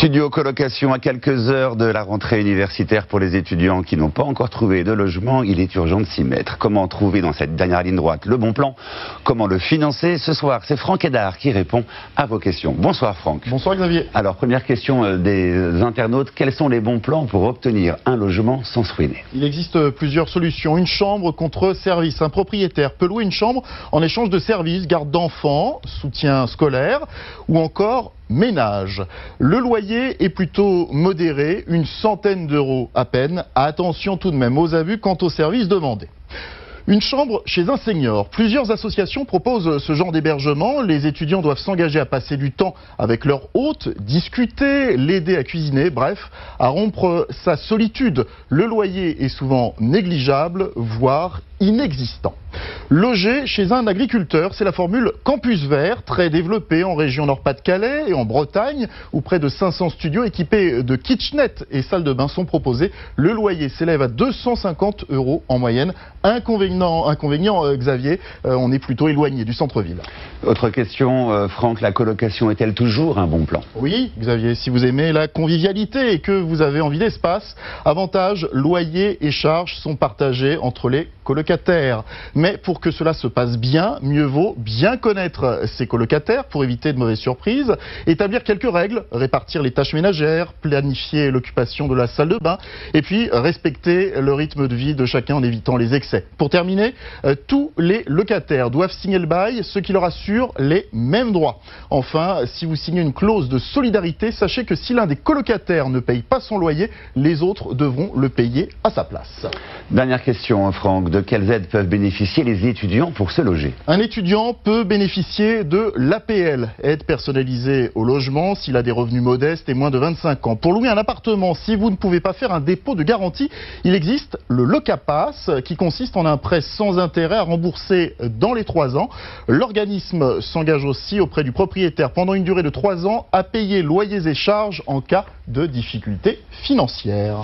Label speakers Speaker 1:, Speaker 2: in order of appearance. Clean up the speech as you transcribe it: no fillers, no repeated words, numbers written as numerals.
Speaker 1: Studio colocation à quelques heures de la rentrée universitaire pour les étudiants qui n'ont pas encore trouvé de logement. Il est urgent de s'y mettre. Comment trouver dans cette dernière ligne droite le bon plan? Comment le financer? Ce soir, c'est Franck Hédard qui répond à vos questions. Bonsoir Franck.
Speaker 2: Bonsoir Xavier.
Speaker 1: Alors, première question des internautes. Quels sont les bons plans pour obtenir un logement sans se ruiner?
Speaker 2: Il existe plusieurs solutions. Une chambre contre service. Un propriétaire peut louer une chambre en échange de services, garde d'enfants, soutien scolaire ou encore ménage. Le loyer est plutôt modéré, une centaine d'euros à peine. Attention tout de même aux abus quant aux services demandés. Une chambre chez un senior. Plusieurs associations proposent ce genre d'hébergement. Les étudiants doivent s'engager à passer du temps avec leur hôte, discuter, l'aider à cuisiner, bref, à rompre sa solitude. Le loyer est souvent négligeable, voire inexistant. Loger chez un agriculteur, c'est la formule Campus Vert, très développée en région Nord-Pas-de-Calais et en Bretagne, où près de 500 studios équipés de kitchenettes et salles de bain sont proposés. Le loyer s'élève à 250 € en moyenne. Inconvénient Xavier, on est plutôt éloigné du centre-ville.
Speaker 1: Autre question, Franck, la colocation est-elle toujours un bon plan?
Speaker 2: Oui, Xavier, si vous aimez la convivialité et que vous avez envie d'espace, avantages, loyers et charges sont partagés entre les colocataires. Mais pour que cela se passe bien, mieux vaut bien connaître ses colocataires pour éviter de mauvaises surprises, établir quelques règles, répartir les tâches ménagères, planifier l'occupation de la salle de bain et puis respecter le rythme de vie de chacun en évitant les excès. Pour terminer, tous les locataires doivent signer le bail, ce qui leur assure les mêmes droits. Enfin, si vous signez une clause de solidarité, sachez que si l'un des colocataires ne paye pas son loyer, les autres devront le payer à sa place.
Speaker 1: Dernière question, Franck. De quelles aides peuvent bénéficier les étudiants pour se loger?
Speaker 2: Un étudiant peut bénéficier de l'APL, aide personnalisée au logement, s'il a des revenus modestes et moins de 25 ans. Pour louer un appartement, si vous ne pouvez pas faire un dépôt de garantie, il existe le Locapass, qui consiste en un prêt sans intérêt à rembourser dans les 3 ans. L'organisme s'engage aussi auprès du propriétaire pendant une durée de 3 ans à payer loyers et charges en cas de difficultés financières.